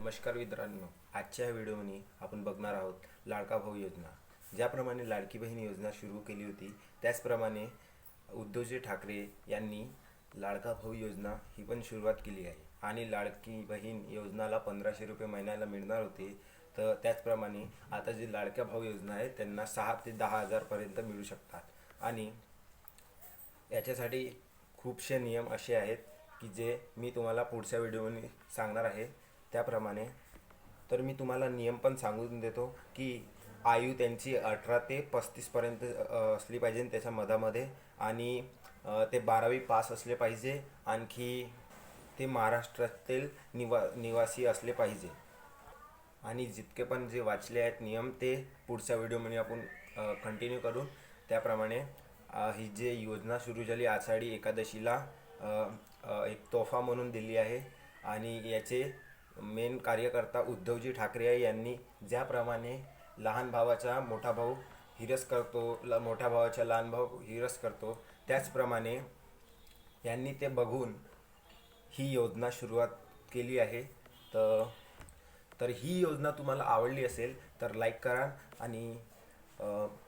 नमस्कार मित्रांनो, आजच्या व्हिडिओमध्ये आपण बघणार आहोत लाडका भाऊ योजना। ज्याप्रमाणे लाडकी बहीण योजना सुरू केली होती त्याचप्रमाणे उद्धवजी ठाकरे यांनी लाडका भाऊ योजना ही पण सुरुवात केली आहे आणि लाडकी बहीण योजनाला 1500 रुपये महिन्याला मिळणार होते। तर त्याचप्रमाणे आता जी लाडक्या भाऊ योजना आहे त्यांना 6 ते 10 हजार पर्यंत मिळू शकतात आणि याच्यासाठी खूपसे नियम असे आहेत की जे मी तुम्हाला पुढच्या व्हिडिओमध्ये सांगणार आहे। त्याप्रमाणे तर मी तुम्हाला नियम पण सांगून देतो की आयु त्यांची 18 ते 35 पर्यंत असली पाहिजे त्याच्या मधामध्ये आणि ते 12वी पास असले पाहिजे। आणखी ते महाराष्ट्रातील निवासी असले पाहिजे आणि जितके पण जे वाचले आहेत नियम ते पुढच्या व्हिडिओमध्ये आपण कंटिन्यू करू। त्याप्रमाणे ही जे योजना सुरू झाली आषाढी एकादशीला एक तोफा म्हणून दिली आहे आणि याचे मेन कार्यकर्ता उद्धवजी ठाकरे यांनी ज्याप्रमाणे लहान भावाचा मोठा भाऊ हिरस करतो, मोठ्या भावाचा लहान भाऊ हिरस करतो, त्याचप्रमाणे यांनी ते बघून ही योजना सुरुवात केली आहे। तर ही योजना तुम्हाला आवडली असेल तर लाईक करा आणि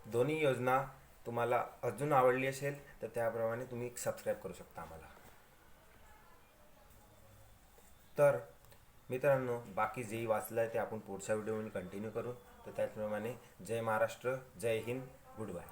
दोन्ही योजना तुम्हाला अजून आवडली असेल तर त्याप्रमाणे तुम्ही सबस्क्राईब करू शकता आम्हाला। तर मित्रांनो, बाकी जे वाचलं आहे ते आपण पुढच्या व्हिडिओमध्ये कंटिन्यू करू। तर त्याचप्रमाणे जय महाराष्ट्र, जय हिंद, गुड बाय।